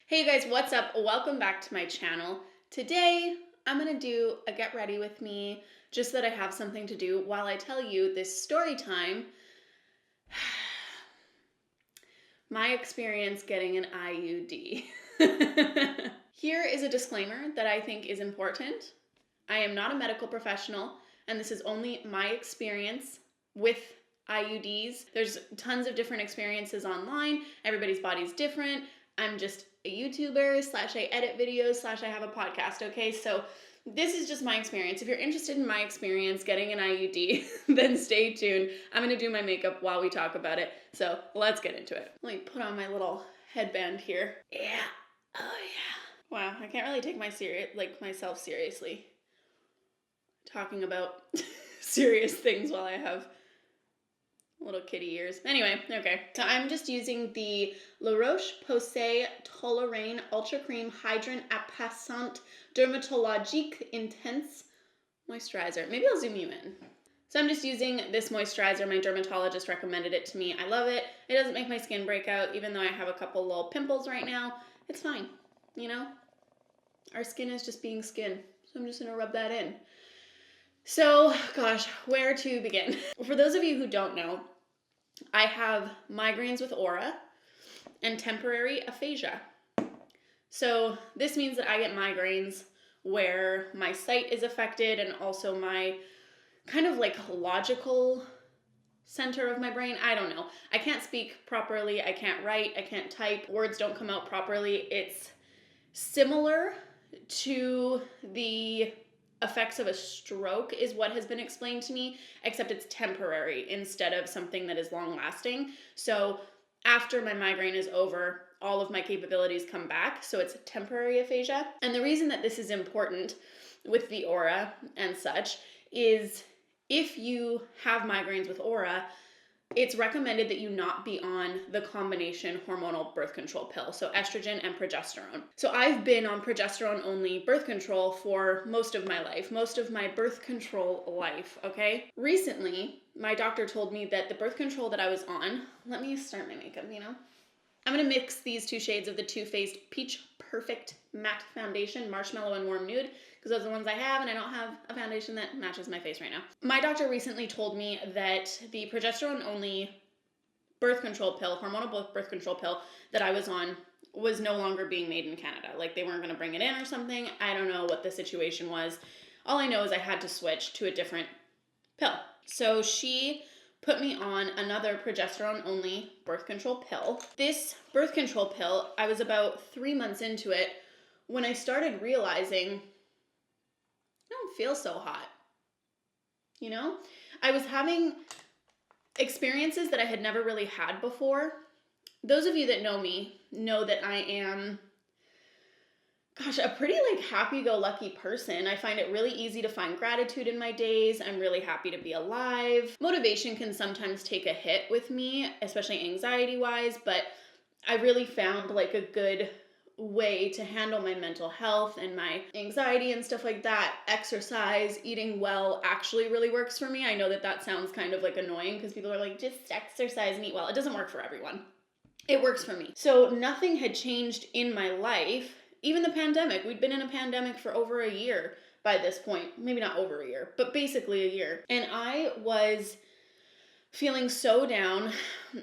Hey guys, what's up? Welcome back to my channel. Today, I'm gonna do a get ready with me, just so that I have something to do while I tell you this story time. My experience getting an IUD. Here is a disclaimer that I think is important. I am not a medical professional, and this is only my experience with IUDs. There's tons of different experiences online. Everybody's body's different. I'm just a YouTuber / I edit videos / I have a podcast, okay? So this is just my experience. If you're interested in my experience getting an IUD, then stay tuned. I'm gonna do my makeup while we talk about it. So let's get into it. Let me put on my little headband here. Yeah, oh yeah. Wow, I can't really take myself seriously talking about serious things while I have little kitty ears. Anyway, okay. So I'm just using the La Roche-Posay Toleraine Ultra Cream Hydrant Appassant Dermatologique Intense Moisturizer. Maybe I'll zoom you in. So I'm just using this moisturizer. My dermatologist recommended it to me. I love it. It doesn't make my skin break out, even though I have a couple little pimples right now. It's fine, you know? Our skin is just being skin. So I'm just gonna rub that in. So, gosh, where to begin? For those of you who don't know, I have migraines with aura and temporary aphasia. So this means that I get migraines where my sight is affected and also my kind of like logical center of my brain. I don't know. I can't speak properly. I can't write. I can't type. Words don't come out properly. It's similar to the effects of a stroke is what has been explained to me, except it's temporary instead of something that is long lasting. So after my migraine is over, all of my capabilities come back. So it's temporary aphasia. And the reason that this is important with the aura and such is if you have migraines with aura, it's recommended that you not be on the combination hormonal birth control pill, so estrogen and progesterone. So I've been on progesterone only birth control for most of my life, most of my birth control life, okay? Recently, my doctor told me that the birth control that I was on, let me start my makeup, I'm gonna mix these two shades of the Too Faced Peach Perfect Matte Foundation, Marshmallow and Warm Nude, because those are the ones I have, and I don't have a foundation that matches my face right now. My doctor recently told me that the progesterone-only birth control pill, hormonal birth control pill that I was on was no longer being made in Canada. Like they weren't gonna bring it in or something. I don't know what the situation was. All I know is I had to switch to a different pill. So she put me on another progesterone-only birth control pill. This birth control pill, I was about 3 months into it when I started realizing I don't feel so hot. You know? I was having experiences that I had never really had before. Those of you that know me know that I am a pretty happy-go-lucky person. I find it really easy to find gratitude in my days. I'm really happy to be alive. Motivation can sometimes take a hit with me, especially anxiety-wise, but I really found a good way to handle my mental health and my anxiety and stuff like that. Exercise, eating well actually really works for me. I know that sounds kind of annoying because people are like, just exercise and eat well. It doesn't work for everyone. It works for me. So nothing had changed in my life. Even the pandemic, we'd been in a pandemic for over a year by this point. Maybe not over a year, but basically a year. And I was feeling so down,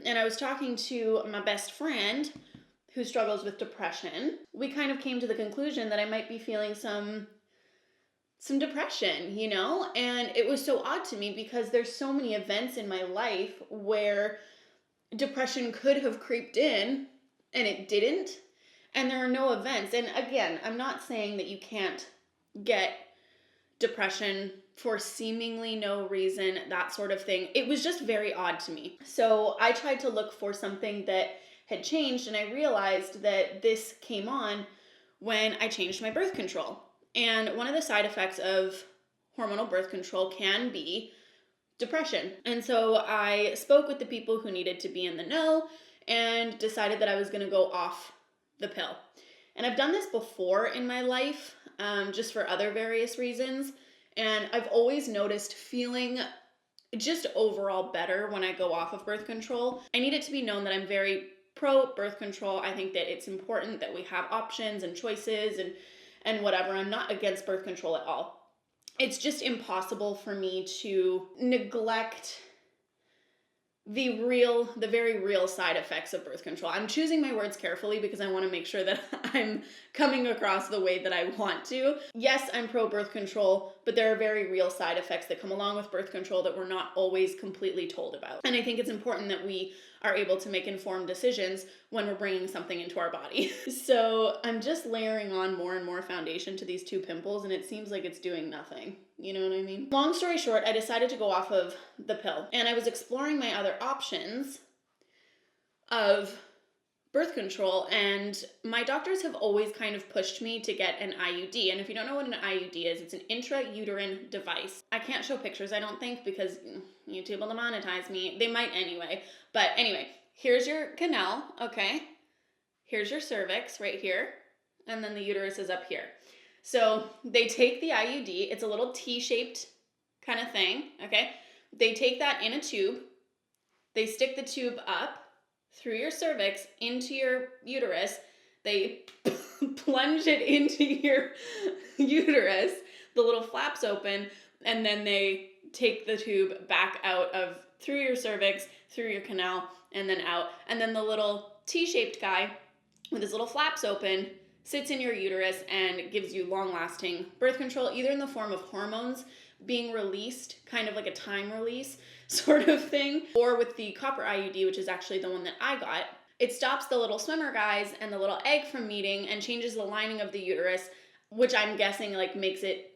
and I was talking to my best friend who struggles with depression. We kind of came to the conclusion that I might be feeling some depression, And it was so odd to me because there's so many events in my life where depression could have creeped in and it didn't. And there are no events. And again, I'm not saying that you can't get depression for seemingly no reason, that sort of thing. It was just very odd to me. So I tried to look for something that had changed, and I realized that this came on when I changed my birth control. And one of the side effects of hormonal birth control can be depression. And so I spoke with the people who needed to be in the know and decided that I was going to go off the pill. And I've done this before in my life, just for other various reasons. And I've always noticed feeling just overall better when I go off of birth control. I need it to be known that I'm very pro birth control. I think that it's important that we have options and choices and whatever. I'm not against birth control at all. It's just impossible for me to neglect the very real side effects of birth control. I'm choosing my words carefully because I want to make sure that I'm coming across the way that I want to. Yes, I'm pro birth control, but there are very real side effects that come along with birth control that we're not always completely told about. And I think it's important that we are able to make informed decisions when we're bringing something into our body. So I'm just layering on more and more foundation to these 2 pimples, and it seems like it's doing nothing. You know what I mean? Long story short, I decided to go off of the pill, and I was exploring my other options of birth control, and my doctors have always kind of pushed me to get an IUD. And if you don't know what an IUD is, it's an intrauterine device. I can't show pictures, I don't think, because YouTube will demonetize me. They might anyway. But anyway, here's your canal, okay? Here's your cervix right here, and then the uterus is up here. So they take the IUD, it's a little T-shaped kind of thing, okay? They take that in a tube, they stick the tube up through your cervix into your uterus, they plunge it into your uterus, the little flaps open, and then they take the tube back out of through your cervix, through your canal, and then out. And then the little T-shaped guy with his little flaps open sits in your uterus and gives you long-lasting birth control, either in the form of hormones being released, kind of like a time release sort of thing, or with the copper IUD, which is actually the one that I got. It stops the little swimmer guys and the little egg from meeting and changes the lining of the uterus, which I'm guessing like makes it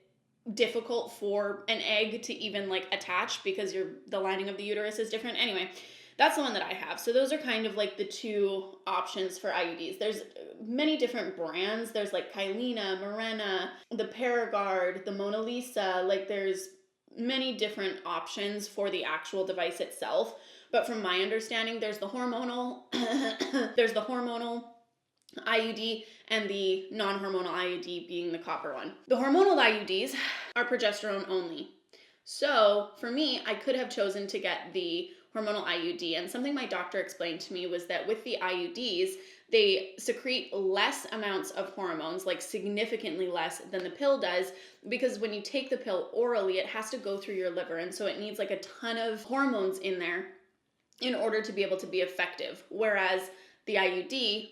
difficult for an egg to even like attach because the lining of the uterus is different. Anyway, that's the one that I have. So those are kind of like the 2 options for IUDs. There's many different brands. There's like Kylena, Mirena, the Paragard, the Mona Lisa. Like there's many different options for the actual device itself. But from my understanding, there's the hormonal, IUD and the non-hormonal IUD being the copper one. The hormonal IUDs are progesterone only. So for me, I could have chosen to get the hormonal IUD, and something my doctor explained to me was that with the IUDs, they secrete less amounts of hormones, like significantly less than the pill does, because when you take the pill orally, it has to go through your liver, and so it needs like a ton of hormones in there in order to be able to be effective, whereas the IUD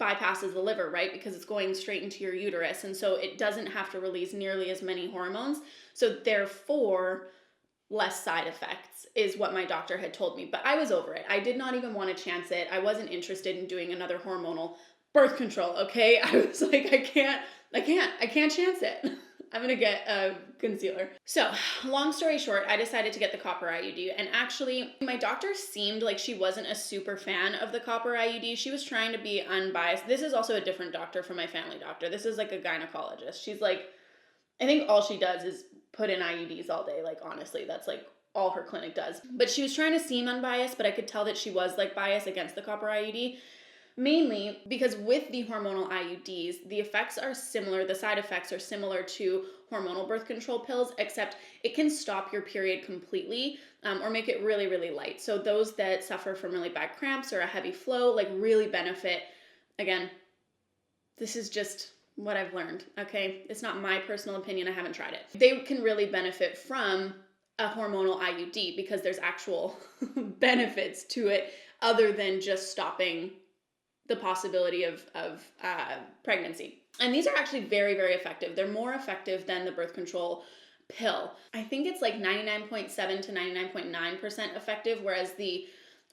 bypasses the liver, right? Because it's going straight into your uterus, and so it doesn't have to release nearly as many hormones, so therefore less side effects is what my doctor had told me. But I was over it. I did not even want to chance it. I wasn't interested in doing another hormonal birth control, okay? I was like, I can't chance it. I'm gonna get a concealer. So, long story short, I decided to get the copper IUD, and actually, my doctor seemed like she wasn't a super fan of the copper IUD. She was trying to be unbiased. This is also a different doctor from my family doctor. This is like a gynecologist. She's like, I think all she does is put in IUDs all day. Like, honestly, that's like all her clinic does. But she was trying to seem unbiased, but I could tell that she was like biased against the copper IUD. Mainly because with the hormonal IUDs, the effects are similar, the side effects are similar to hormonal birth control pills, except it can stop your period completely or make it really, really light. So those that suffer from really bad cramps or a heavy flow, like really benefit. Again, this is just what I've learned, okay? It's not my personal opinion, I haven't tried it. They can really benefit from a hormonal IUD because there's actual benefits to it other than just stopping the possibility of pregnancy. And these are actually very, very effective. They're more effective than the birth control pill. I think it's like 99.7 to 99.9% effective, whereas the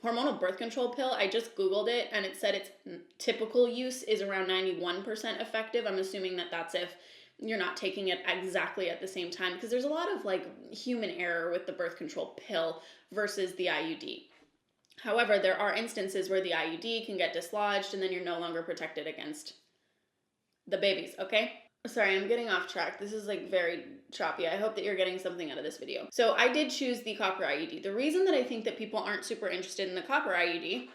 hormonal birth control pill, I just Googled it and it said its typical use is around 91% effective. I'm assuming that that's if you're not taking it exactly at the same time, because there's a lot of like human error with the birth control pill versus the IUD. However, there are instances where the IUD can get dislodged and then you're no longer protected against the babies, okay? Sorry, I'm getting off track. This is like very choppy. I hope that you're getting something out of this video. So I did choose the copper IUD. The reason that I think that people aren't super interested in the copper IUD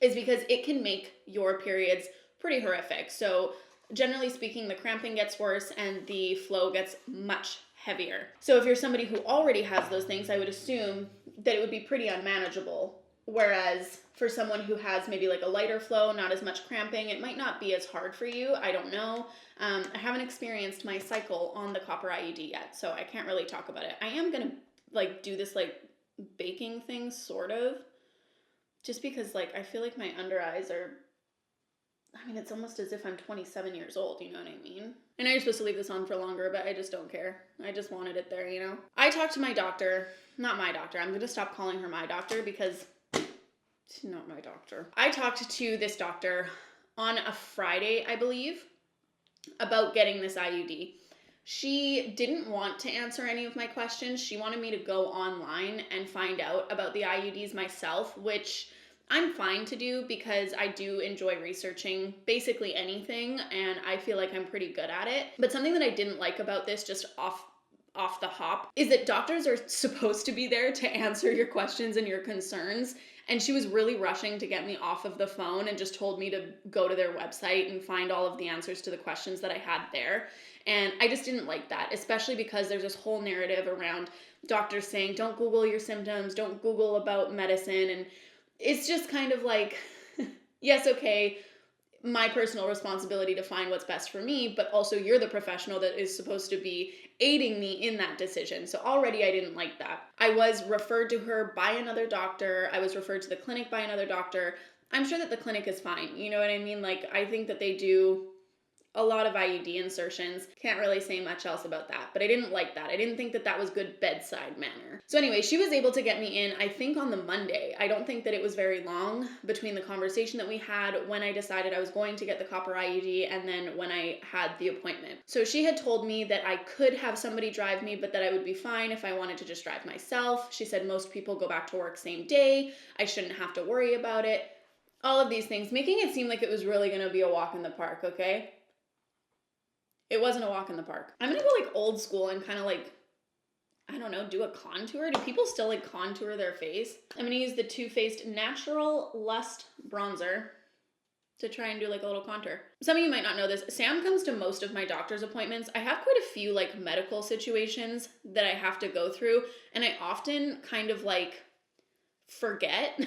is because it can make your periods pretty horrific. So generally speaking, the cramping gets worse and the flow gets much heavier. So if you're somebody who already has those things, I would assume that it would be pretty unmanageable Whereas for someone who has maybe like a lighter flow, not as much cramping, it might not be as hard for you. I don't know. I haven't experienced my cycle on the copper IUD yet, so I can't really talk about it. I am going to like do this like baking thing sort of, just because like I feel like my under eyes are, I mean, it's almost as if I'm 27 years old, you know what I mean? I know you're supposed to leave this on for longer, but I just don't care. I just wanted it there, you know? I talked to my doctor, not my doctor. I'm going to stop calling her my doctor because she's not my doctor. I talked to this doctor on a Friday, I believe, about getting this IUD. She didn't want to answer any of my questions. She wanted me to go online and find out about the IUDs myself, which I'm fine to do because I do enjoy researching basically anything, and I feel like I'm pretty good at it. But something that I didn't like about this, just off the hop, is that doctors are supposed to be there to answer your questions and your concerns. And she was really rushing to get me off of the phone and just told me to go to their website and find all of the answers to the questions that I had there. And I just didn't like that, especially because there's this whole narrative around doctors saying, don't Google your symptoms, don't Google about medicine. And it's just kind of like, yes, okay, my personal responsibility to find what's best for me, but also you're the professional that is supposed to be aiding me in that decision. So already I didn't like that. I was referred to her by another doctor. I was referred to the clinic by another doctor. I'm sure that the clinic is fine. You know what I mean? Like, I think that they do a lot of IUD insertions. Can't really say much else about that, but I didn't like that. I didn't think that that was good bedside manner. So anyway, she was able to get me in, I think on the Monday. I don't think that it was very long between the conversation that we had when I decided I was going to get the copper IUD and then when I had the appointment. So she had told me that I could have somebody drive me, but that I would be fine if I wanted to just drive myself. She said most people go back to work same day. I shouldn't have to worry about it. All of these things, making it seem like it was really gonna be a walk in the park, okay? It wasn't a walk in the park. I'm gonna go like old school and kind of like, I don't know, do a contour. Do people still like contour their face? I'm gonna use the Too Faced Natural Lust Bronzer to try and do like a little contour. Some of you might not know this. Sam comes to most of my doctor's appointments. I have quite a few like medical situations that I have to go through, and I often kind of like forget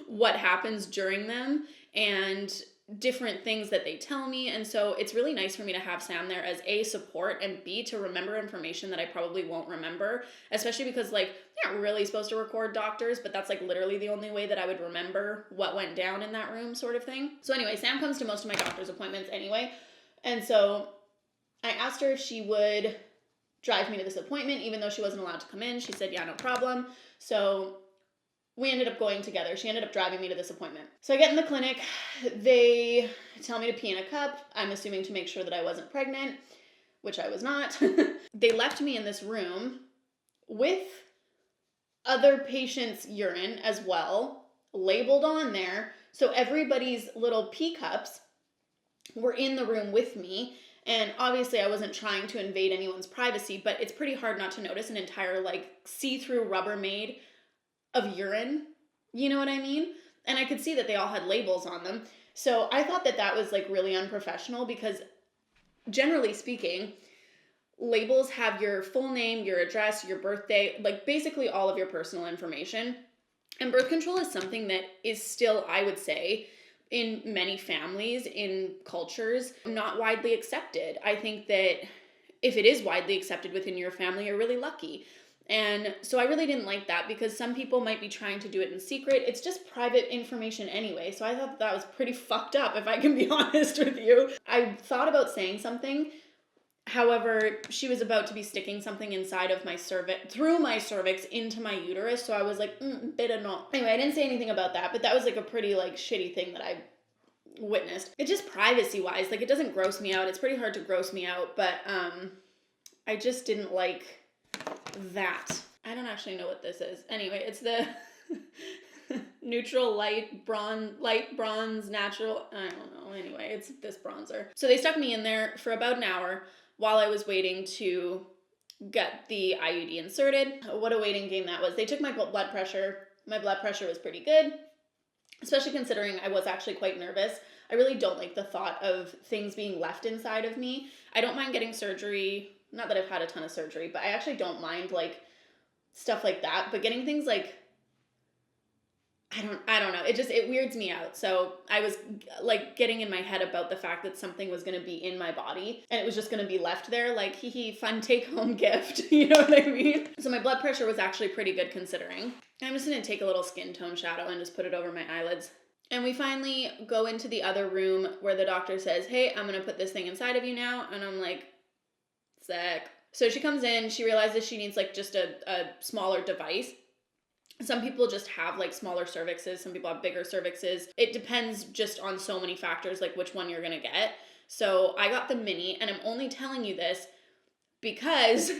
what happens during them and different things that they tell me. And so it's really nice for me to have Sam there as A, support, and B, to remember information that I probably won't remember, especially because like you're not really supposed to record doctors, but that's like literally the only way that I would remember what went down in that room, sort of thing. So anyway, Sam comes to most of my doctor's appointments anyway. And so I asked her if she would drive me to this appointment, even though she wasn't allowed to come in. She said, yeah, no problem. So we ended up going together. She ended up driving me to this appointment. So I get in the clinic. They tell me to pee in a cup. I'm assuming to make sure that I wasn't pregnant, which I was not. They left me in this room with other patients' urine as well, labeled on there. So everybody's little pee cups were in the room with me. And obviously I wasn't trying to invade anyone's privacy, but it's pretty hard not to notice an entire like see-through Rubbermaid of urine, you know what I mean? And I could see that they all had labels on them. So I thought that that was like really unprofessional because generally speaking, labels have your full name, your address, your birthday, like basically all of your personal information. And birth control is something that is still, I would say, in many families, in cultures, not widely accepted. I think that if it is widely accepted within your family, you're really lucky. And so I really didn't like that because some people might be trying to do it in secret. It's just private information anyway. So I thought that was pretty fucked up, if I can be honest with you. I thought about saying something. However, she was about to be sticking something inside of my cervix, through my cervix into my uterus. So I was like, better not. Anyway, I didn't say anything about that, but that was like a pretty like shitty thing that I witnessed. It's just privacy wise, like it doesn't gross me out. It's pretty hard to gross me out, but I just didn't like that. I don't actually know what this is. Anyway, it's the neutral light bronze natural. I don't know. Anyway, it's this bronzer. So they stuck me in there for about an hour while I was waiting to get the IUD inserted. What a waiting game that was. They took my blood pressure. My blood pressure was pretty good, especially considering I was actually quite nervous. I really don't like the thought of things being left inside of me. I don't mind getting surgery. Not that I've had a ton of surgery, but I actually don't mind like stuff like that. But getting things like I don't know. It weirds me out. So I was like getting in my head about the fact that something was going to be in my body and it was just going to be left there, like, hee hee, fun take home gift. You know what I mean? So my blood pressure was actually pretty good considering. I'm just going to take a little skin tone shadow and just put it over my eyelids. And we finally go into the other room where the doctor says, hey, I'm going to put this thing inside of you now. And I'm like, sick. So she comes in, she realizes she needs like just a smaller device. Some people just have like smaller cervixes. Some people have bigger cervixes. It depends just on so many factors, like which one you're going to get. So I got the mini, and I'm only telling you this because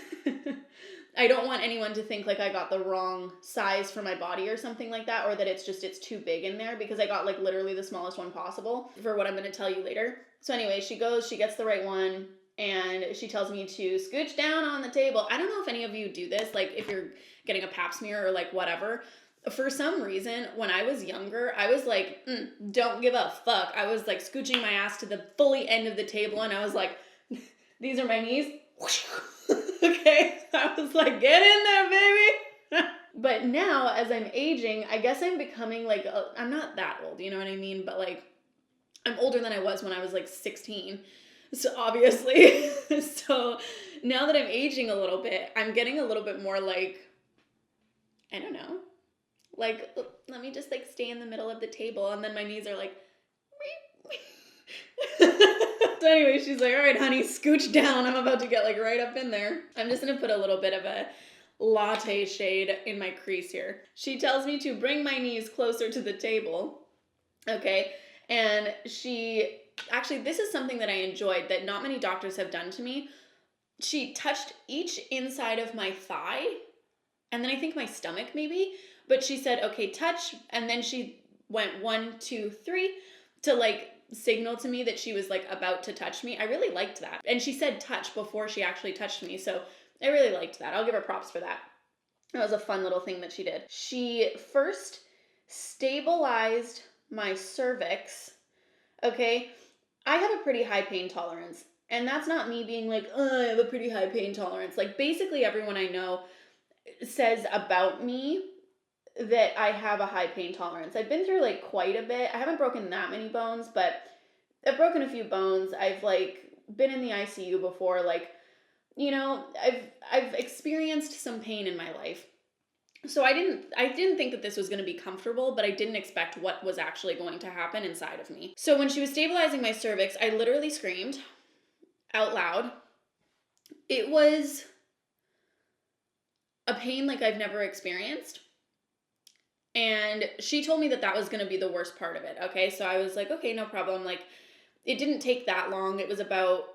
I don't want anyone to think like I got the wrong size for my body or something like that, or that it's too big in there, because I got like literally the smallest one possible for what I'm going to tell you later. So anyway, she gets the right one, and she tells me to scooch down on the table. I don't know if any of you do this, like if you're getting a pap smear or like whatever. For some reason, when I was younger, I was like, don't give a fuck. I was like scooching my ass to the fully end of the table, and I was like, these are my knees. Okay, I was like, get in there, baby. But now, as I'm aging, I guess I'm becoming like, I'm not that old, you know what I mean? But like, I'm older than I was when I was like 16. So obviously, so now that I'm aging a little bit, I'm getting a little bit more like, I don't know, like, let me just like stay in the middle of the table, and then my knees are like, so anyway, she's like, all right, honey, scooch down. I'm about to get like right up in there. I'm just gonna put a little bit of a latte shade in my crease here. She tells me to bring my knees closer to the table. Okay. And actually, this is something that I enjoyed that not many doctors have done to me. She touched each inside of my thigh, and then I think my stomach maybe, but she said, okay, touch. And then she went 1, 2, 3 to like signal to me that she was like about to touch me. I really liked that. And she said touch before she actually touched me. So I really liked that. I'll give her props for that. That was a fun little thing that she did. She first stabilized my cervix. Okay. I have a pretty high pain tolerance. And that's not me being like, oh, I have a pretty high pain tolerance. Like basically everyone I know says about me that I have a high pain tolerance. I've been through like quite a bit. I haven't broken that many bones, but I've broken a few bones. I've like been in the ICU before. Like, you know, I've experienced some pain in my life. So I didn't think that this was going to be comfortable, but I didn't expect what was actually going to happen inside of me. So when she was stabilizing my cervix, I literally screamed out loud. It was a pain like I've never experienced. And she told me that that was going to be the worst part of it. Okay. So I was like, okay, no problem. Like it didn't take that long. It was about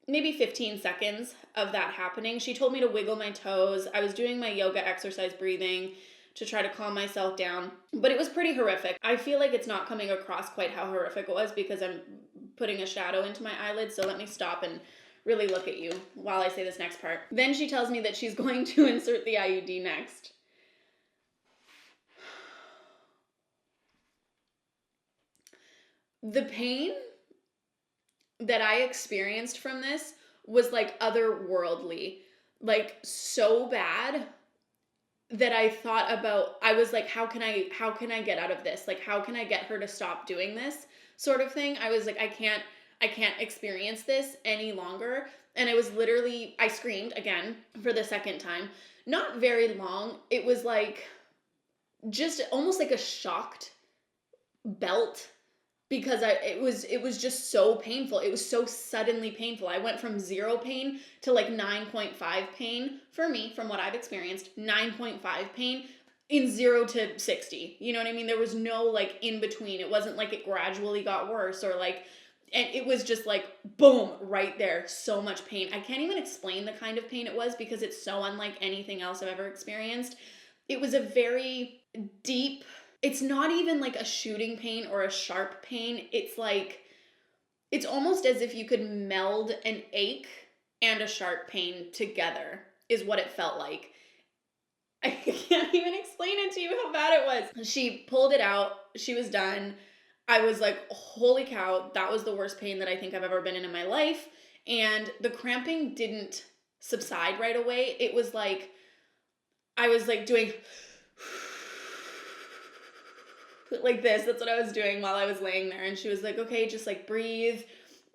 maybe 15 seconds of that happening. She told me to wiggle my toes. I was doing my yoga exercise breathing to try to calm myself down, but it was pretty horrific. I feel like it's not coming across quite how horrific it was because I'm putting a shadow into my eyelids. So let me stop and really look at you while I say this next part. Then she tells me that she's going to insert the IUD next. The pain that I experienced from this was like otherworldly, like so bad that I was like, how can I get out of this? Like, how can I get her to stop doing this sort of thing? I was like, I can't experience this any longer. And I screamed again for the second time, not very long. It was like, just almost like a shocked belt, because it was just so painful. It was so suddenly painful. I went from 0 pain to like 9.5 pain for me, from what I've experienced, 9.5 pain in 0 to 60. You know what I mean? There was no like in between. It wasn't like it gradually got worse or like, and it was just like, boom, right there. So much pain. I can't even explain the kind of pain it was because it's so unlike anything else I've ever experienced. It was a very deep, it's not even like a shooting pain or a sharp pain. It's like, it's almost as if you could meld an ache and a sharp pain together is what it felt like. I can't even explain it to you how bad it was. She pulled it out. She was done. I was like, holy cow, that was the worst pain that I think I've ever been in my life. And the cramping didn't subside right away. It was like, I was like doing like this. That's what I was doing while I was laying there. And she was like, okay, just like breathe,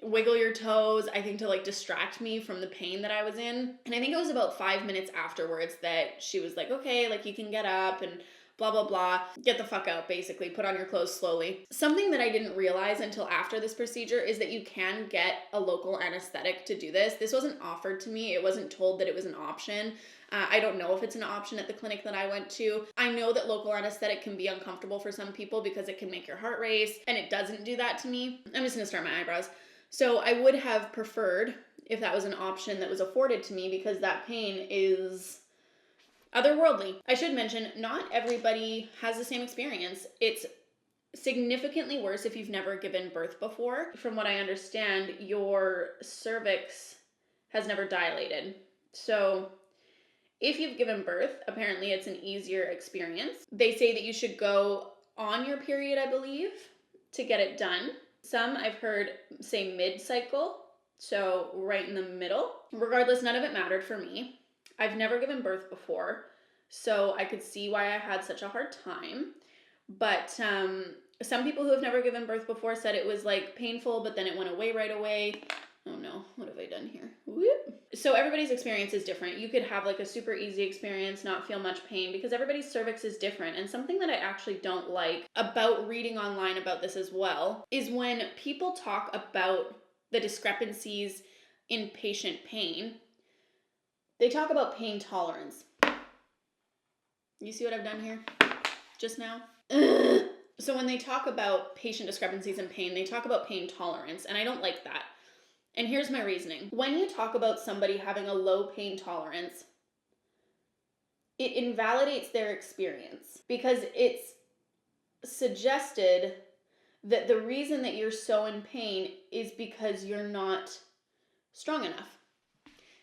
wiggle your toes, I think to like distract me from the pain that I was in. And I think it was about 5 minutes afterwards that she was like, okay, like you can get up and blah, blah, blah. Get the fuck out, basically. Put on your clothes slowly. Something that I didn't realize until after this procedure is that you can get a local anesthetic to do this. This wasn't offered to me. It wasn't told that it was an option. I don't know if it's an option at the clinic that I went to. I know that local anesthetic can be uncomfortable for some people because it can make your heart race, and it doesn't do that to me. I'm just gonna start my eyebrows. So I would have preferred if that was an option that was afforded to me, because that pain is otherworldly. I should mention, not everybody has the same experience. It's significantly worse if you've never given birth before. From what I understand, your cervix has never dilated. So if you've given birth, apparently it's an easier experience. They say that you should go on your period, I believe, to get it done. Some I've heard say mid-cycle, so right in the middle. Regardless, none of it mattered for me. I've never given birth before, so I could see why I had such a hard time. But some people who have never given birth before said it was like painful, but then it went away right away. Oh no, what have I done here? Whoop. So everybody's experience is different. You could have like a super easy experience, not feel much pain, because everybody's cervix is different. And something that I actually don't like about reading online about this as well is when people talk about the discrepancies in patient pain, they talk about pain tolerance. You see what I've done here just now? So when they talk about patient discrepancies in pain, they talk about pain tolerance, and I don't like that. And here's my reasoning. When you talk about somebody having a low pain tolerance, it invalidates their experience, because it's suggested that the reason that you're so in pain is because you're not strong enough.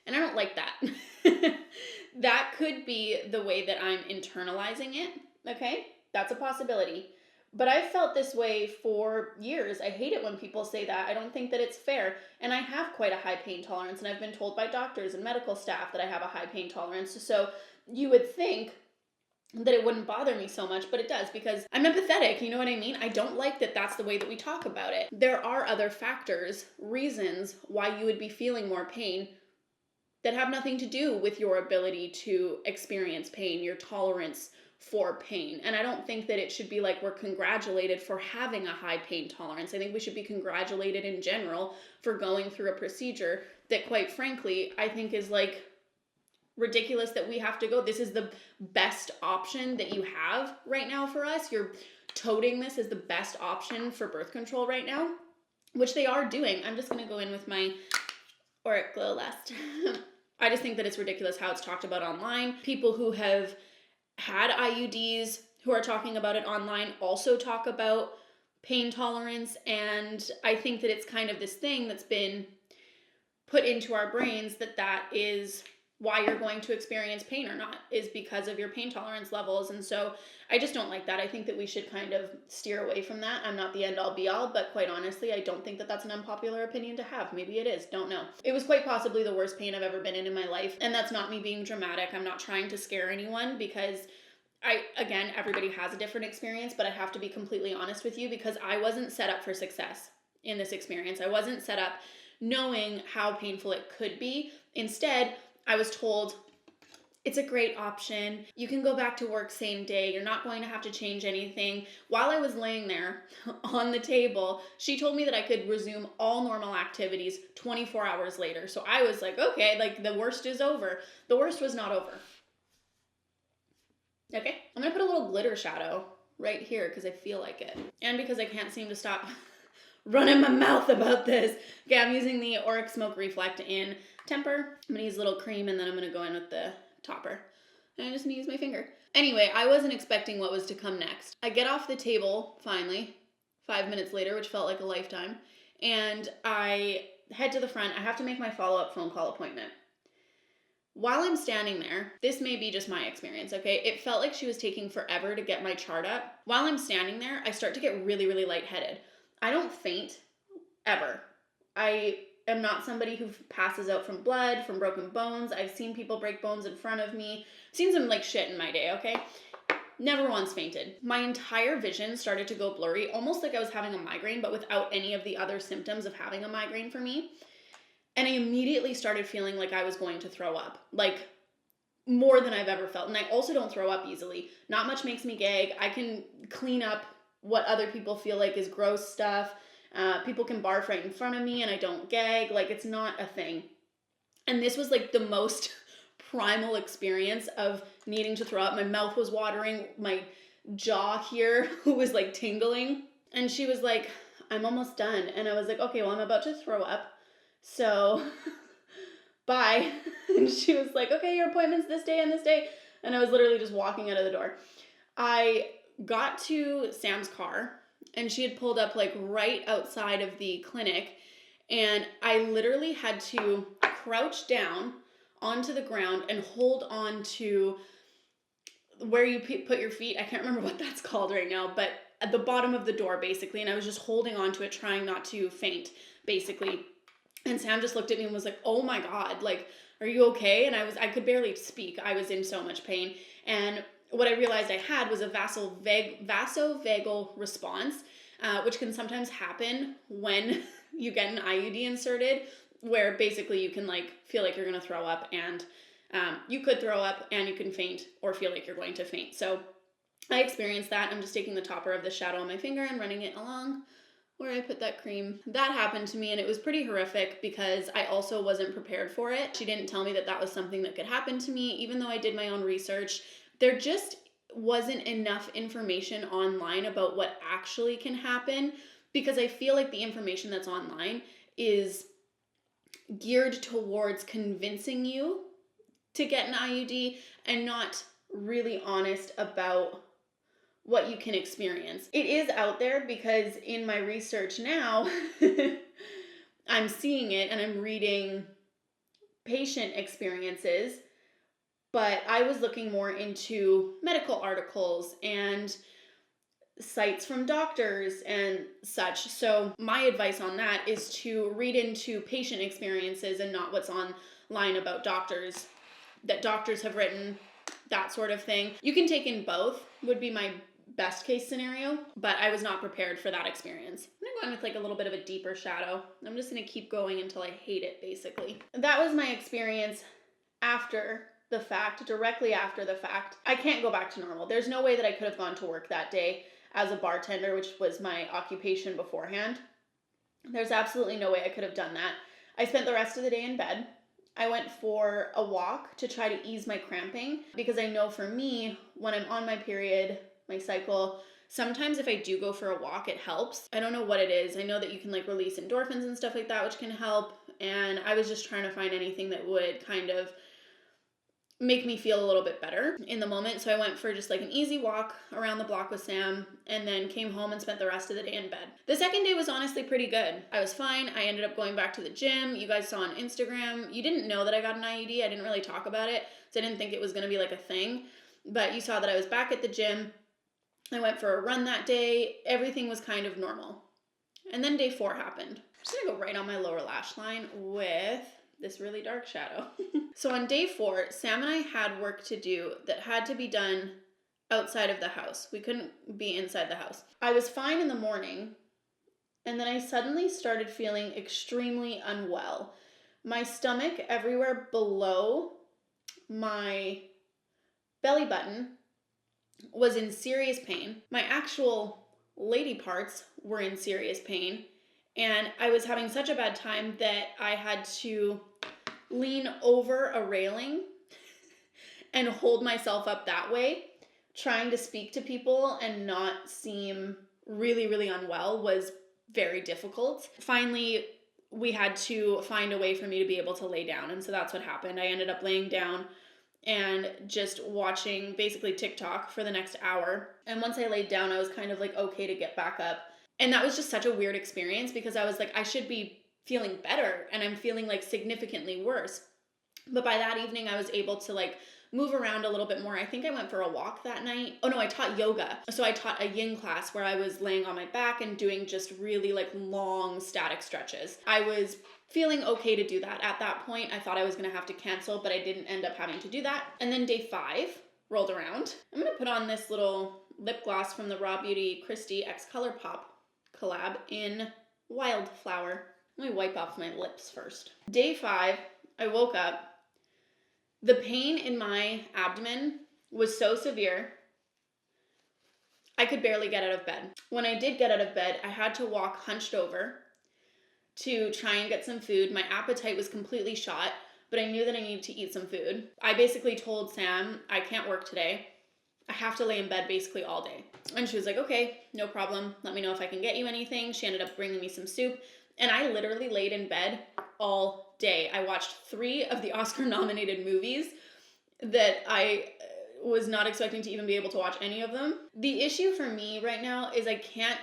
And I don't like that. That could be the way that I'm internalizing it, okay? That's a possibility. But I've felt this way for years. I hate it when people say that. I don't think that it's fair. And I have quite a high pain tolerance, and I've been told by doctors and medical staff that I have a high pain tolerance. So you would think that it wouldn't bother me so much, but it does, because I'm empathetic, you know what I mean? I don't like that that's the way that we talk about it. There are other factors, reasons why you would be feeling more pain that have nothing to do with your ability to experience pain, your tolerance for pain. And I don't think that it should be like we're congratulated for having a high pain tolerance. I think we should be congratulated in general for going through a procedure that, quite frankly, I think is like ridiculous that we have to go. This is the best option that you have right now for us. You're toting this as the best option for birth control right now, which they are doing. I'm just going to go in with my Auric Glow Lust. I just think that it's ridiculous how it's talked about online. People who have had IUDs who are talking about it online also talk about pain tolerance, and I think that it's kind of this thing that's been put into our brains that that is why you're going to experience pain or not, is because of your pain tolerance levels. And so I just don't like that. I think that we should kind of steer away from that. I'm not the end all be all, but quite honestly, I don't think that that's an unpopular opinion to have. Maybe it is, don't know. It was quite possibly the worst pain I've ever been in my life. And that's not me being dramatic. I'm not trying to scare anyone, because again, everybody has a different experience, but I have to be completely honest with you, because I wasn't set up for success in this experience. I wasn't set up knowing how painful it could be. Instead, I was told, it's a great option. You can go back to work same day. You're not going to have to change anything. While I was laying there on the table, she told me that I could resume all normal activities 24 hours later. So I was like, okay, like the worst is over. The worst was not over. Okay, I'm gonna put a little glitter shadow right here because I feel like it. And because I can't seem to stop running my mouth about this. Okay, I'm using the Auric Smoke Reflect in Temper. I'm gonna use a little cream, and then I'm gonna go in with the topper. And I'm just gonna use my finger. Anyway, I wasn't expecting what was to come next. I get off the table, finally, 5 minutes later, which felt like a lifetime, and I head to the front. I have to make my follow-up phone call appointment. While I'm standing there, this may be just my experience, okay? It felt like she was taking forever to get my chart up. While I'm standing there, I start to get really, really lightheaded. I don't faint, ever. I am not somebody who passes out from blood, from broken bones. I've seen people break bones in front of me. I've seen some like shit in my day, okay? never once fainted. My entire vision started to go blurry, almost like I was having a migraine, but without any of the other symptoms of having a migraine for me. And I immediately started feeling like I was going to throw up, like more than I've ever felt. And I also don't throw up easily. Not much makes me gag. I can clean up what other people feel like is gross stuff. People can barf right in front of me and I don't gag. Like, it's not a thing. And this was like the most primal experience of needing to throw up. My mouth was watering, my jaw here was like tingling. And she was like, I'm almost done. And I was like, okay, well, I'm about to throw up. So bye. And she was like, okay, your appointment's this day and this day. And I was literally just walking out of the door. I got to Sam's car and she had pulled up like right outside of the clinic. And I literally had to crouch down onto the ground and hold on to where you put your feet. I can't remember what that's called right now, but at the bottom of the door basically. And I was just holding on to it, trying not to faint basically. And Sam just looked at me and was like, oh my God, like, are you okay? And I could barely speak. I was in so much pain. And what I realized I had was a vasovagal response, which can sometimes happen when you get an IUD inserted, where basically you can like feel like you're going to throw up, and you could throw up and you can faint or feel like you're going to faint. So I experienced that. I'm just taking the topper of the shadow on my finger and running it along where I put that cream. That happened to me and it was pretty horrific because I also wasn't prepared for it. She didn't tell me that that was something that could happen to me. Even though I did my own research, there just wasn't enough information online about what actually can happen, because I feel like the information that's online is geared towards convincing you to get an IUD and not really honest about what you can experience. It is out there because in my research now, I'm seeing it and I'm reading patient experiences, but I was looking more into medical articles and sites from doctors and such. So my advice on that is to read into patient experiences and not what's online about doctors, that doctors have written, that sort of thing. You can take in both, would be my best case scenario, but I was not prepared for that experience. I'm gonna go in with like a little bit of a deeper shadow. I'm just gonna keep going until I hate it, basically. That was my experience after the fact, directly after the fact. I can't go back to normal. There's no way that I could have gone to work that day as a bartender, which was my occupation beforehand. There's absolutely no way I could have done that. I spent the rest of the day in bed. I went for a walk to try to ease my cramping, because I know for me, when I'm on my period, my cycle, sometimes if I do go for a walk, it helps. I don't know what it is. I know that you can like release endorphins and stuff like that, which can help. And I was just trying to find anything that would kind of make me feel a little bit better in the moment. So I went for just like an easy walk around the block with Sam and then came home and spent the rest of the day in bed. The second day was honestly pretty good. I was fine. I ended up going back to the gym. You guys saw on Instagram. You didn't know that I got an IUD. I didn't really talk about it, so I didn't think it was going to be like a thing. But you saw that I was back at the gym. I went for a run that day. Everything was kind of normal. And then day 4 happened. I'm just gonna go right on my lower lash line with this really dark shadow. So on day 4, Sam and I had work to do that had to be done outside of the house. We couldn't be inside the house. I was fine in the morning, and then I suddenly started feeling extremely unwell. My stomach everywhere below my belly button was in serious pain. My actual lady parts were in serious pain, and I was having such a bad time that I had to lean over a railing and hold myself up that way. Trying to speak to people and not seem really, really unwell was very difficult. Finally, we had to find a way for me to be able to lay down, and so that's what happened. I ended up laying down and just watching basically TikTok for the next hour. And once I laid down, I was kind of like okay to get back up. And that was just such a weird experience, because I was like, I should be feeling better, and I'm feeling like significantly worse. But by that evening, I was able to like move around a little bit more. I think I went for a walk that night. Oh no, I taught yoga. So I taught a yin class where I was laying on my back and doing just really like long static stretches. I was feeling okay to do that. At that point, I thought I was gonna have to cancel, but I didn't end up having to do that. And then day 5 rolled around. I'm gonna put on this little lip gloss from the Raw Beauty Christy X ColourPop collab in Wildflower. Let me wipe off my lips first. Day 5, I woke up. The pain in my abdomen was so severe, I could barely get out of bed. When I did get out of bed, I had to walk hunched over to try and get some food. My appetite was completely shot, but I knew that I needed to eat some food. I basically told Sam, I can't work today. I have to lay in bed basically all day. And she was like, okay, no problem. Let me know if I can get you anything. She ended up bringing me some soup. And I literally laid in bed all day. I watched 3 of the Oscar-nominated movies that I was not expecting to even be able to watch any of them. The issue for me right now is I can't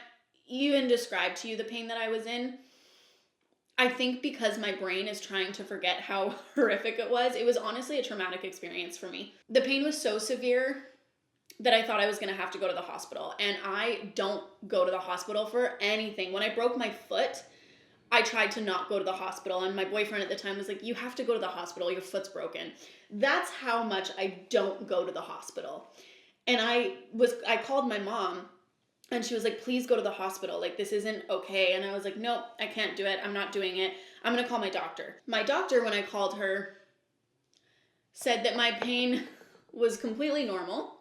even describe to you the pain that I was in. I think because my brain is trying to forget how horrific it was honestly a traumatic experience for me. The pain was so severe that I thought I was gonna have to go to the hospital. And I don't go to the hospital for anything. When I broke my foot, I tried to not go to the hospital, and my boyfriend at the time was like, you have to go to the hospital, your foot's broken. That's how much I don't go to the hospital. And I called my mom, and she was like, please go to the hospital. Like, this isn't okay. And I was like, nope, I can't do it. I'm not doing it. I'm gonna call my doctor. My doctor, when I called her, said that my pain was completely normal,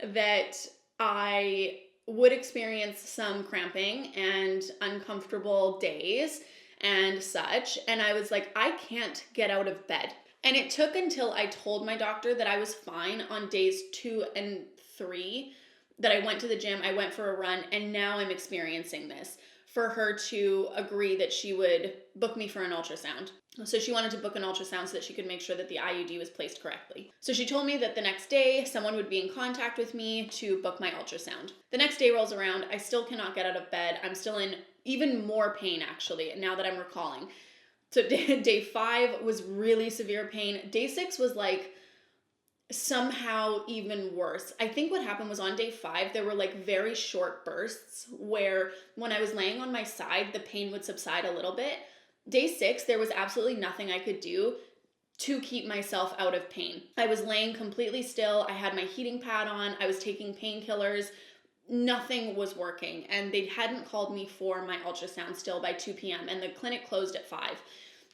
that I would experience some cramping and uncomfortable days and such. And I was like, I can't get out of bed. And it took until I told my doctor that I was fine on days 2 and 3 that I went to the gym, I went for a run, and now I'm experiencing this, for her to agree that she would book me for an ultrasound. So she wanted to book an ultrasound so that she could make sure that the IUD was placed correctly. So she told me that the next day someone would be in contact with me to book my ultrasound. The next day rolls around, I still cannot get out of bed. I'm still in even more pain actually, now that I'm recalling. So day 5 was really severe pain. Day 6 was like somehow even worse. I think what happened was on day 5, there were like very short bursts where when I was laying on my side, the pain would subside a little bit. Day 6, there was absolutely nothing I could do to keep myself out of pain. I was laying completely still. I had my heating pad on. I was taking painkillers. Nothing was working. And they hadn't called me for my ultrasound still by 2 p.m. and the clinic closed at 5.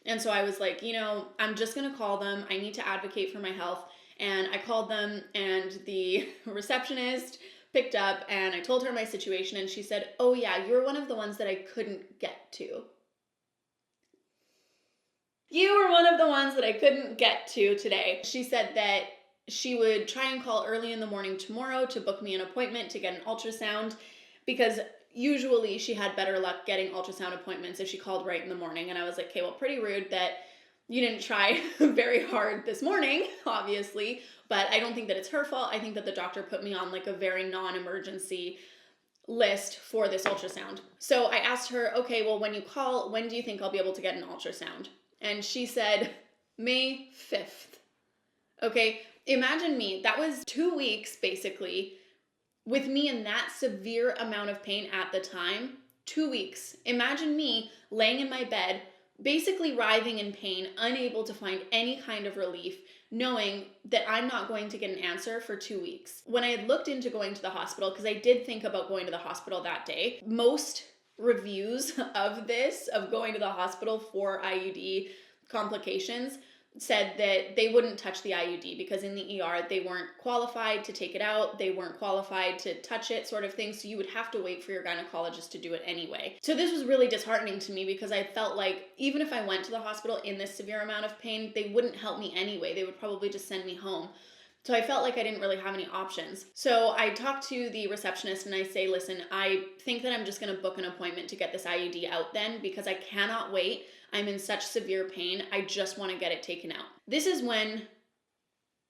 And so I was like, you know, I'm just going to call them. I need to advocate for my health. And I called them, and the receptionist picked up, and I told her my situation, and she said, oh yeah, you're one of the ones that I couldn't get to. You were one of the ones that I couldn't get to today. She said that she would try and call early in the morning tomorrow to book me an appointment to get an ultrasound, because usually she had better luck getting ultrasound appointments if she called right in the morning. And I was like, okay, well, pretty rude that you didn't try very hard this morning, obviously, but I don't think that it's her fault. I think that the doctor put me on like a very non-emergency list for this ultrasound. So I asked her, okay, well, when you call, when do you think I'll be able to get an ultrasound? And she said, May 5th. Okay, imagine me. That was 2 weeks, basically, with me in that severe amount of pain at the time. 2 weeks. Imagine me laying in my bed, basically writhing in pain, unable to find any kind of relief, knowing that I'm not going to get an answer for 2 weeks. When I had looked into going to the hospital, because I did think about going to the hospital that day, most reviews of this, of going to the hospital for IUD complications, said that they wouldn't touch the IUD because in the ER they weren't qualified to take it out, they weren't qualified to touch it, sort of thing, so you would have to wait for your gynecologist to do it anyway. So this was really disheartening to me because I felt like even if I went to the hospital in this severe amount of pain, they wouldn't help me anyway. They would probably just send me home. So I felt like I didn't really have any options. So I talked to the receptionist and I say, listen, I think that I'm just gonna book an appointment to get this IUD out then because I cannot wait. I'm in such severe pain. I just wanna get it taken out. This is when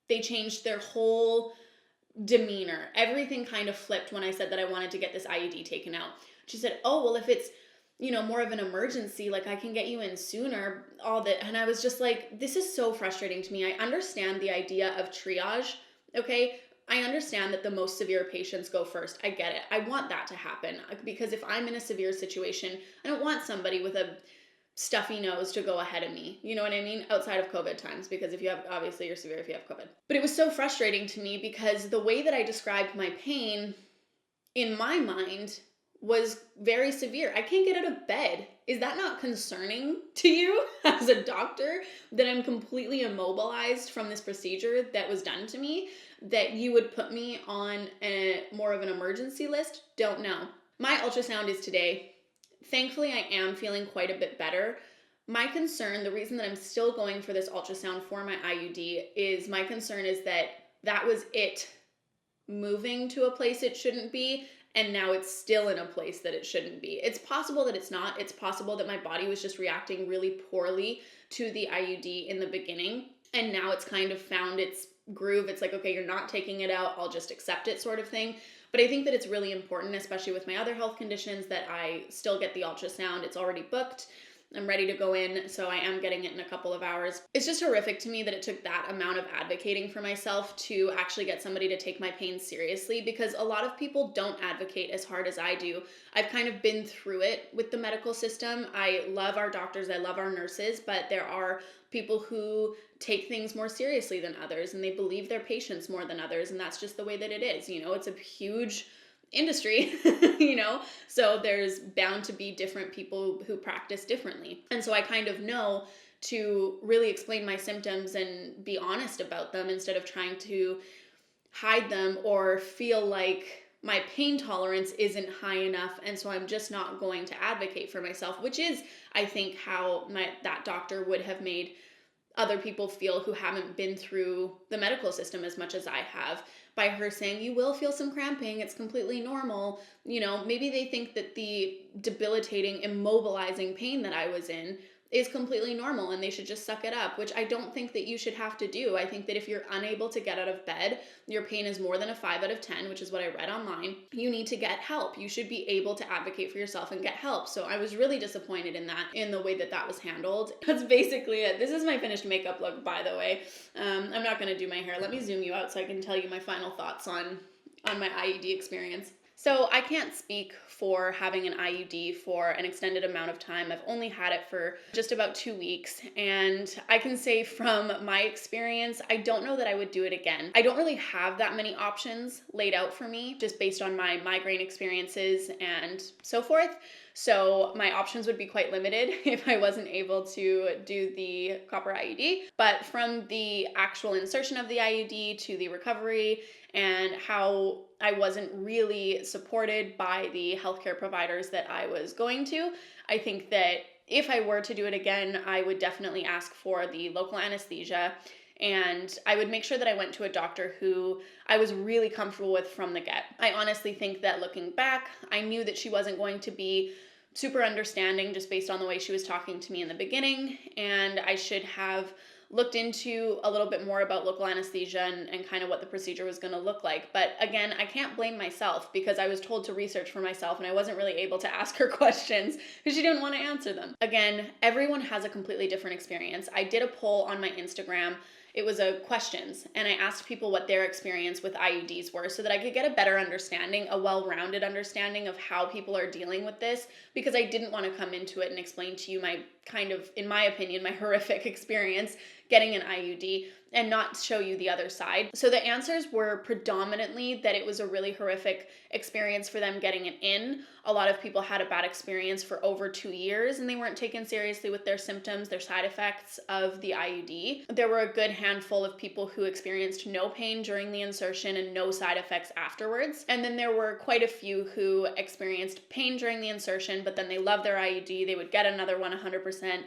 they changed their whole demeanor. Everything kind of flipped when I said that I wanted to get this IUD taken out. She said, oh, well, if it's, you know, more of an emergency, like I can get you in sooner, all that. And I was just like, this is so frustrating to me. I understand the idea of triage, okay? I understand that the most severe patients go first. I get it. I want that to happen because if I'm in a severe situation, I don't want somebody with a stuffy nose to go ahead of me. You know what I mean? Outside of COVID times, because if you have, obviously you're severe if you have COVID. But it was so frustrating to me because the way that I described my pain in my mind was very severe. I can't get out of bed. Is that not concerning to you as a doctor, that I'm completely immobilized from this procedure that was done to me, that you would put me on more of an emergency list? Don't know. My ultrasound is today. Thankfully, I am feeling quite a bit better. My concern, the reason that I'm still going for this ultrasound for my IUD, is my concern is that was it moving to a place it shouldn't be, and now it's still in a place that it shouldn't be. It's possible that it's not. It's possible that my body was just reacting really poorly to the IUD in the beginning, and now it's kind of found its groove. It's like, okay, you're not taking it out, I'll just accept it, sort of thing. But I think that it's really important, especially with my other health conditions, that I still get the ultrasound. It's already booked. I'm ready to go in, so I am getting it in a couple of hours. It's just horrific to me that it took that amount of advocating for myself to actually get somebody to take my pain seriously, because a lot of people don't advocate as hard as I do. I've kind of been through it with the medical system. I love our doctors, I love our nurses, but there are people who take things more seriously than others, and they believe their patients more than others, and that's just the way that it is. You know, it's a huge industry, you know, so there's bound to be different people who practice differently. And so I kind of know to really explain my symptoms and be honest about them instead of trying to hide them or feel like my pain tolerance isn't high enough, and so I'm just not going to advocate for myself, which is, I think, how that doctor would have made other people feel who haven't been through the medical system as much as I have, by her saying, you will feel some cramping, it's completely normal. You know, maybe they think that the debilitating, immobilizing pain that I was in is completely normal and they should just suck it up, which I don't think that you should have to do. I think that if you're unable to get out of bed, your pain is more than a 5 out of 10, which is what I read online, you need to get help. You should be able to advocate for yourself and get help. So I was really disappointed in the way that that was handled. That's basically it. This is my finished makeup look, by the way. I'm not going to do my hair. Let me zoom you out so I can tell you my final thoughts on my IUD experience. So I can't speak for having an IUD for an extended amount of time. I've only had it for just about 2 weeks. And I can say from my experience, I don't know that I would do it again. I don't really have that many options laid out for me, just based on my migraine experiences and so forth. So my options would be quite limited if I wasn't able to do the copper IUD. But from the actual insertion of the IUD to the recovery and how I wasn't really supported by the healthcare providers that I was going to, I think that if I were to do it again, I would definitely ask for the local anesthesia, and I would make sure that I went to a doctor who I was really comfortable with from the get. I honestly think that looking back, I knew that she wasn't going to be super understanding just based on the way she was talking to me in the beginning, and I should have looked into a little bit more about local anesthesia and kind of what the procedure was going to look like. But again, I can't blame myself because I was told to research for myself and I wasn't really able to ask her questions because she didn't want to answer them. Again, everyone has a completely different experience. I did a poll on my Instagram. It was a questions, and I asked people what their experience with IUDs were so that I could get a better understanding, a well-rounded understanding of how people are dealing with this, because I didn't want to come into it and explain to you my kind of, in my opinion, my horrific experience getting an IUD and not show you the other side. So the answers were predominantly that it was a really horrific experience for them getting it in. A lot of people had a bad experience for over 2 years and they weren't taken seriously with their symptoms, their side effects of the IUD. There were a good handful of people who experienced no pain during the insertion and no side effects afterwards. And then there were quite a few who experienced pain during the insertion, but then they loved their IUD. They would get another one 100%.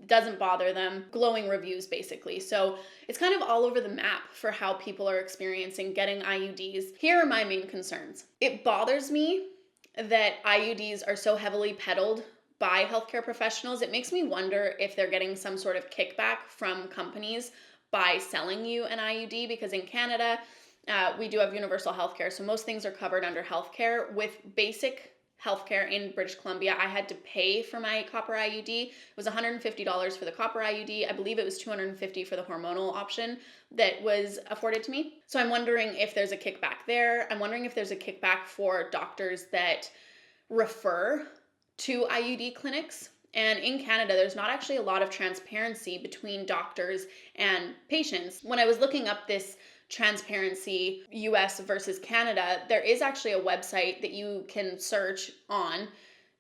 Doesn't bother them. Glowing reviews, basically. So it's kind of all over the map for how people are experiencing getting IUDs. Here are my main concerns. It bothers me that IUDs are so heavily peddled by healthcare professionals. It makes me wonder if they're getting some sort of kickback from companies by selling you an IUD, because in Canada, we do have universal healthcare. So most things are covered under healthcare. With basic healthcare in British Columbia, I had to pay for my copper IUD. It was $150 for the copper IUD. I believe it was $250 for the hormonal option that was afforded to me. So I'm wondering if there's a kickback there. I'm wondering if there's a kickback for doctors that refer to IUD clinics And in Canada, there's not actually a lot of transparency between doctors and patients. When I was looking up this transparency, US versus Canada, there is actually a website that you can search on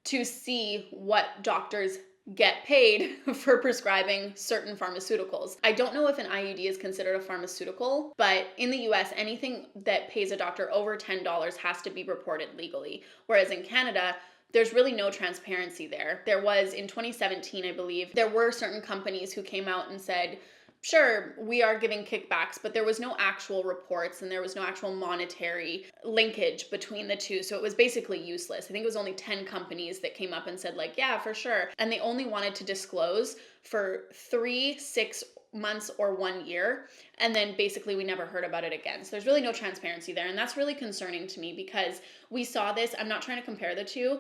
to see what doctors get paid for prescribing certain pharmaceuticals. I don't know if an IUD is considered a pharmaceutical, but in the US, anything that pays a doctor over $10 has to be reported legally. Whereas in Canada, there's really no transparency there. There was in 2017, I believe, there were certain companies who came out and said, sure, we are giving kickbacks, but there was no actual reports and there was no actual monetary linkage between the two. So it was basically useless. I think it was only 10 companies that came up and said like, yeah, for sure. And they only wanted to disclose for 3, 6 months or 1 year. And then basically we never heard about it again. So there's really no transparency there. And that's really concerning to me because we saw this. I'm not trying to compare the two,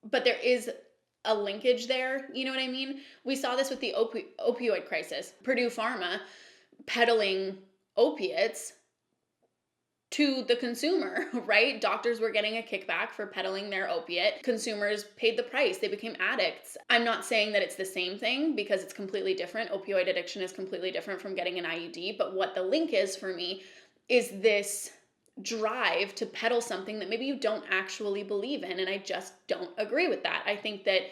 but there is a linkage there, you know what I mean? We saw this with the opioid crisis. Purdue Pharma peddling opiates to the consumer, right? Doctors were getting a kickback for peddling their opiate. Consumers paid the price. They became addicts. I'm not saying that it's the same thing because it's completely different. Opioid addiction is completely different from getting an IUD. But what the link is for me is this drive to peddle something that maybe you don't actually believe in. And I just don't agree with that. I think that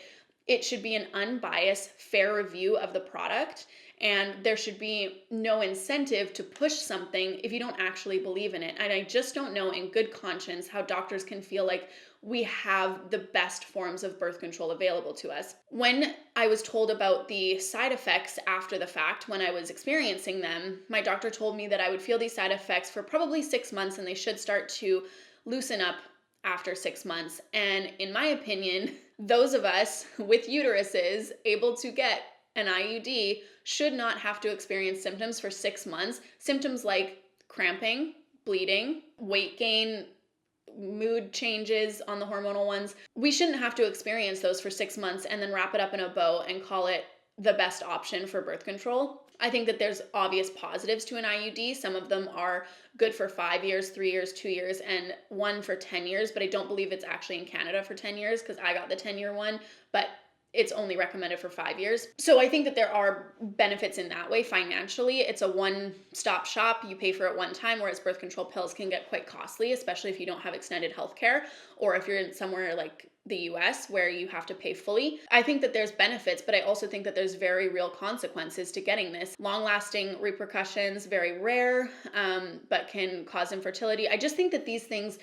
it should be an unbiased, fair review of the product. And there should be no incentive to push something if you don't actually believe in it. And I just don't know in good conscience how doctors can feel like we have the best forms of birth control available to us. When I was told about the side effects after the fact, when I was experiencing them, my doctor told me that I would feel these side effects for probably 6 months and they should start to loosen up after 6 months. And in my opinion, those of us with uteruses able to get an IUD should not have to experience symptoms for 6 months. Symptoms like cramping, bleeding, weight gain, mood changes on the hormonal ones. We shouldn't have to experience those for 6 months and then wrap it up in a bow and call it the best option for birth control. I think that there's obvious positives to an IUD. Some of them are good for 5 years, 3 years, 2 years, and one for 10 years, but I don't believe it's actually in Canada for 10 years because I got the 10-year one, but it's only recommended for 5 years. So I think that there are benefits in that way financially. It's a one-stop shop. You pay for it one time, whereas birth control pills can get quite costly, especially if you don't have extended healthcare or if you're in somewhere like the US where you have to pay fully. I think that there's benefits, but I also think that there's very real consequences to getting this. Long-lasting repercussions, very rare, but can cause infertility. I just think that these things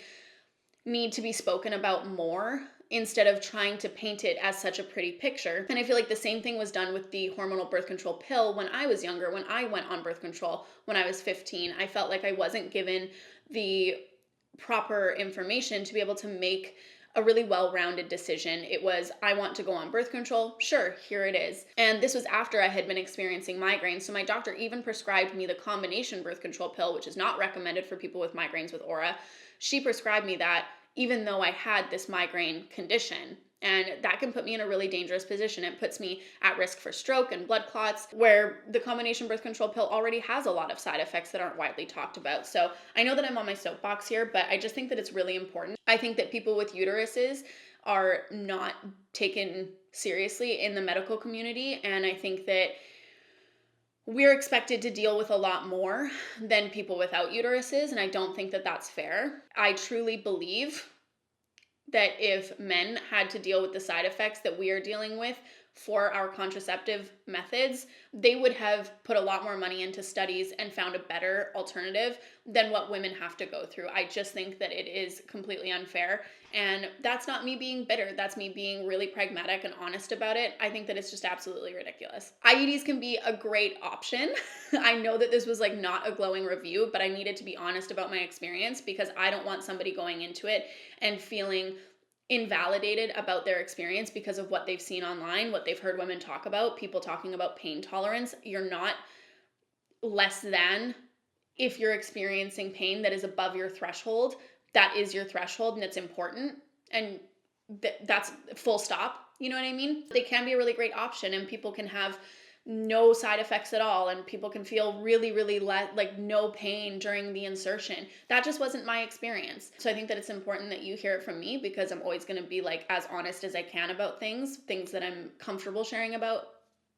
need to be spoken about more instead of trying to paint it as such a pretty picture. And I feel like the same thing was done with the hormonal birth control pill when I was younger, when I went on birth control when I was 15. I felt like I wasn't given the proper information to be able to make a really well-rounded decision. It was, I want to go on birth control. Sure, here it is. And this was after I had been experiencing migraines. So my doctor even prescribed me the combination birth control pill, which is not recommended for people with migraines with aura. She prescribed me that even though I had this migraine condition. And that can put me in a really dangerous position. It puts me at risk for stroke and blood clots, where the combination birth control pill already has a lot of side effects that aren't widely talked about. So I know that I'm on my soapbox here, but I just think that it's really important. I think that people with uteruses are not taken seriously in the medical community. And I think that we're expected to deal with a lot more than people without uteruses, and I don't think that that's fair. I truly believe that if men had to deal with the side effects that we are dealing with for our contraceptive methods, they would have put a lot more money into studies and found a better alternative than what women have to go through. I just think that it is completely unfair. And that's not me being bitter. That's me being really pragmatic and honest about it. I think that it's just absolutely ridiculous. IUDs can be a great option. I know that this was like not a glowing review, but I needed to be honest about my experience because I don't want somebody going into it and feeling invalidated about their experience because of what they've seen online, what they've heard women talk about, people talking about pain tolerance. You're not less than if you're experiencing pain that is above your threshold. That is your threshold and it's important. And that's full stop. You know what I mean? They can be a really great option and people can have no side effects at all, and people can feel really, really like no pain during the insertion. That just wasn't my experience. So I think that it's important that you hear it from me, because I'm always going to be like as honest as I can about things that I'm comfortable sharing about.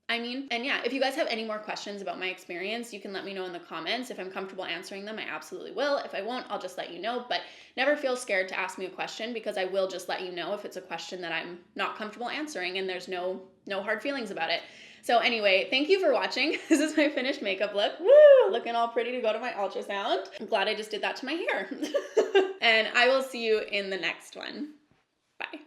And yeah, if you guys have any more questions about my experience, you can let me know in the comments. If I'm comfortable answering them, I absolutely will. If I won't, I'll just let you know. But never feel scared to ask me a question, because I will just let you know if it's a question that I'm not comfortable answering, and there's no hard feelings about it. So anyway, thank you for watching. This is my finished makeup look. Woo! Looking all pretty to go to my ultrasound. I'm glad I just did that to my hair. And I will see you in the next one. Bye.